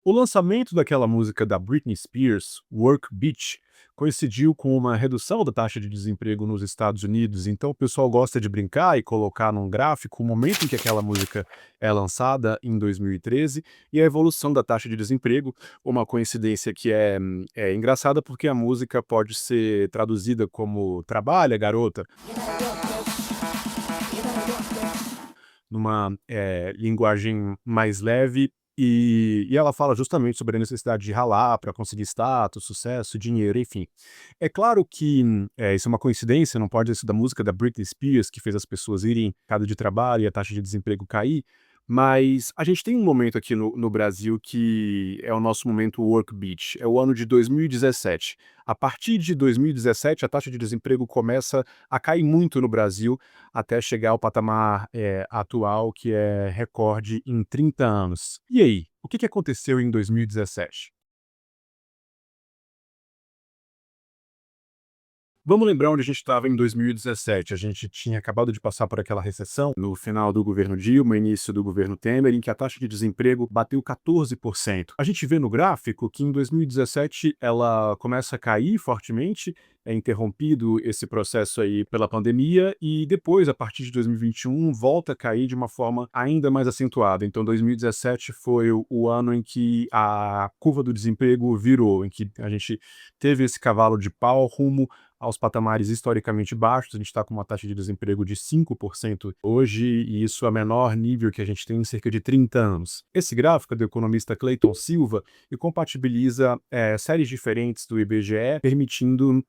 O lançamento daquela música da Britney Spears, Work Bitch, coincidiu com uma redução da taxa de desemprego nos Estados Unidos, então o pessoal gosta de brincar e colocar num gráfico o momento em que aquela música é lançada, em 2013, e a evolução da taxa de desemprego, uma coincidência que é engraçada porque a música pode ser traduzida como "trabalha, garota", numa linguagem mais leve, e ela fala justamente sobre a necessidade de ralar para conseguir status, sucesso, dinheiro, enfim. É claro que isso é uma coincidência, não pode ter sido a música da Britney Spears que fez as pessoas irem ao mercado de trabalho e a taxa de desemprego cair, mas a gente tem um momento aqui no Brasil que é o nosso momento work beach, é o ano de 2017. A partir de 2017, a taxa de desemprego começa a cair muito no Brasil, até chegar ao patamar, atual, que é recorde em 30 anos. E aí, o que aconteceu em 2017? Vamos lembrar onde a gente estava em 2017. A gente tinha acabado de passar por aquela recessão no final do governo Dilma, início do governo Temer, em que a taxa de desemprego bateu 14%. A gente vê no gráfico que em 2017 ela começa a cair fortemente, é interrompido esse processo aí pela pandemia e depois, a partir de 2021, volta a cair de uma forma ainda mais acentuada. Então 2017 foi o ano em que a curva do desemprego virou, em que a gente teve esse cavalo de pau rumo aos patamares historicamente baixos. A gente está com uma taxa de desemprego de 5% hoje, e isso é o menor nível que a gente tem em cerca de 30 anos. Esse gráfico é do economista Clayton Silva e compatibiliza séries diferentes do IBGE, permitindo,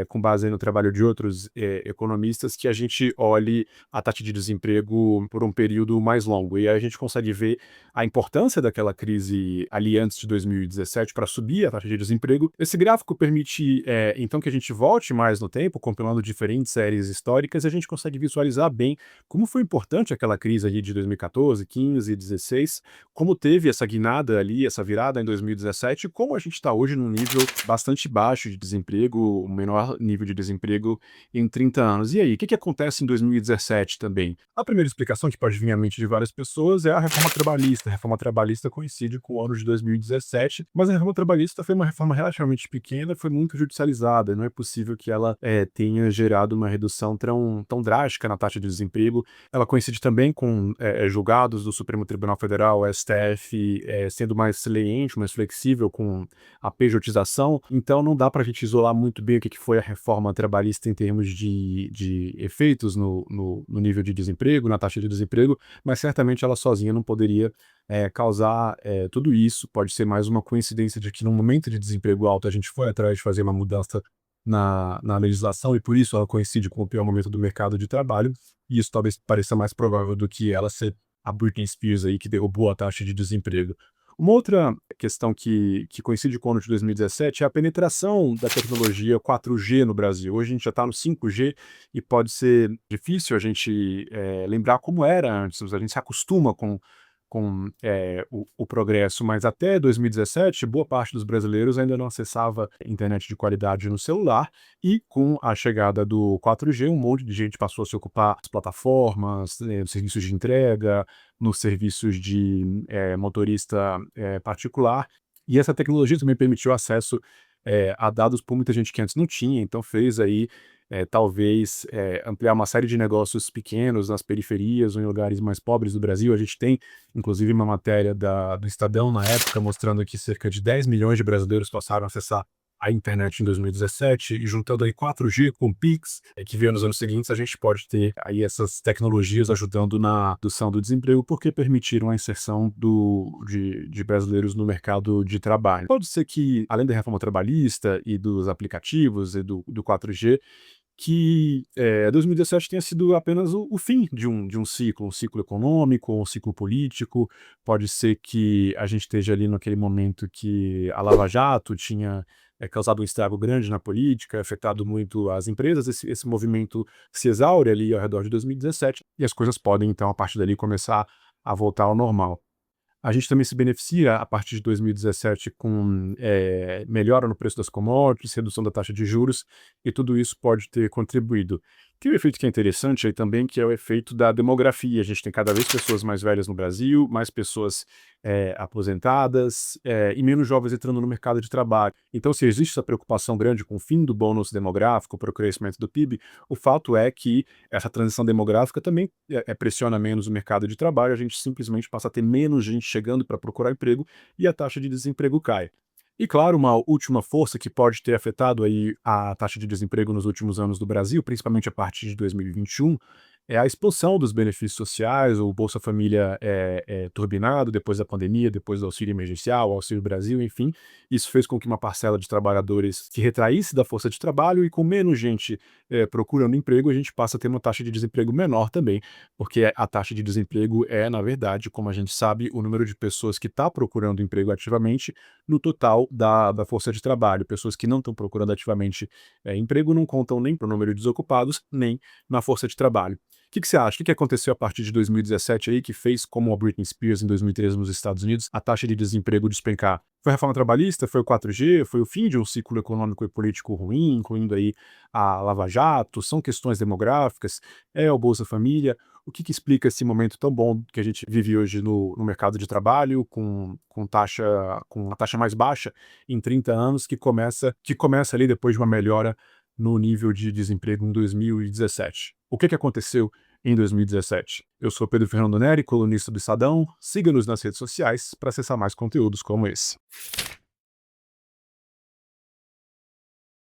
com base no trabalho de outros economistas, que a gente olhe a taxa de desemprego por um período mais longo. E aí a gente consegue ver a importância daquela crise ali antes de 2017 para subir a taxa de desemprego. Esse gráfico permite, então, que a gente volte mais no tempo, compilando diferentes séries históricas, e a gente consegue visualizar bem como foi importante aquela crise ali de 2014, 15 e 16, como teve essa guinada ali, essa virada em 2017, como a gente está hoje num nível bastante baixo de desemprego, o menor nível de desemprego em 30 anos. E aí, o que acontece em 2017 também? A primeira explicação que pode vir à mente de várias pessoas é a reforma trabalhista. A reforma trabalhista coincide com o ano de 2017, mas a reforma trabalhista foi uma reforma relativamente pequena, foi muito judicializada. Não é possível que ela tenha gerado uma redução tão drástica na taxa de desemprego. Ela coincide também com julgados do Supremo Tribunal Federal, o STF, sendo mais leniente, mais flexível com a pejotização. Então não dá para a gente isolar muito bem o que foi a reforma trabalhista em termos de efeitos no nível de desemprego, na taxa de desemprego, mas certamente ela sozinha não poderia causar tudo isso. Pode ser mais uma coincidência de que num momento de desemprego alto a gente foi atrás de fazer uma mudança na legislação e por isso ela coincide com o pior momento do mercado de trabalho, e isso talvez pareça mais provável do que ela ser a Britney Spears aí que derrubou a taxa de desemprego. Uma outra questão que coincide com o ano de 2017 é a penetração da tecnologia 4G no Brasil. Hoje a gente já está no 5G e pode ser difícil a gente lembrar como era antes. A gente se acostuma com o progresso, mas até 2017, boa parte dos brasileiros ainda não acessava internet de qualidade no celular, e com a chegada do 4G, um monte de gente passou a se ocupar das plataformas, nos serviços de entrega, nos serviços de motorista particular, e essa tecnologia também permitiu acesso a dados por muita gente que antes não tinha, então fez aí talvez ampliar uma série de negócios pequenos nas periferias ou em lugares mais pobres do Brasil. A gente tem, inclusive, uma matéria do Estadão na época mostrando que cerca de 10 milhões de brasileiros passaram a acessar a internet em 2017, e juntando aí 4G com Pix, que veio nos anos seguintes, a gente pode ter aí essas tecnologias ajudando na redução do desemprego, porque permitiram a inserção de brasileiros no mercado de trabalho. Pode ser que, além da reforma trabalhista e dos aplicativos e do 4G, que 2017 tenha sido apenas o fim de um ciclo econômico, um ciclo político. Pode ser que a gente esteja ali naquele momento que a Lava Jato tinha causado um estrago grande na política, afetado muito as empresas. Esse movimento se exaure ali ao redor de 2017 e as coisas podem, então, a partir dali, começar a voltar ao normal. A gente também se beneficia a partir de 2017 com melhora no preço das commodities, redução da taxa de juros, e tudo isso pode ter contribuído. Tem um efeito que é interessante aí também, que é o efeito da demografia. A gente tem cada vez pessoas mais velhas no Brasil, mais pessoas aposentadas, e menos jovens entrando no mercado de trabalho. Então, se existe essa preocupação grande com o fim do bônus demográfico para o crescimento do PIB, o fato é que essa transição demográfica também pressiona menos o mercado de trabalho, a gente simplesmente passa a ter menos gente chegando para procurar emprego e a taxa de desemprego cai. E claro, uma última força que pode ter afetado aí a taxa de desemprego nos últimos anos do Brasil, principalmente a partir de 2021, é a expansão dos benefícios sociais, o Bolsa Família turbinado depois da pandemia, depois do auxílio emergencial, o Auxílio Brasil, enfim. Isso fez com que uma parcela de trabalhadores se retraísse da força de trabalho e com menos gente procurando emprego, a gente passa a ter uma taxa de desemprego menor também, porque a taxa de desemprego é, na verdade, como a gente sabe, o número de pessoas que está procurando emprego ativamente no total da força de trabalho. Pessoas que não estão procurando ativamente emprego não contam nem para o número de desocupados, nem na força de trabalho. O que você acha? O que aconteceu a partir de 2017 aí que fez, como a Britney Spears em 2013 nos Estados Unidos, a taxa de desemprego despencar? Foi a reforma trabalhista? Foi o 4G? Foi o fim de um ciclo econômico e político ruim, incluindo aí a Lava Jato? São questões demográficas? É o Bolsa Família? O que explica esse momento tão bom que a gente vive hoje no mercado de trabalho, com a taxa mais baixa em 30 anos, que começa ali depois de uma melhora no nível de desemprego em 2017? O que aconteceu em 2017? Eu sou Pedro Fernando Neri, colunista do Estadão. Siga-nos nas redes sociais para acessar mais conteúdos como esse.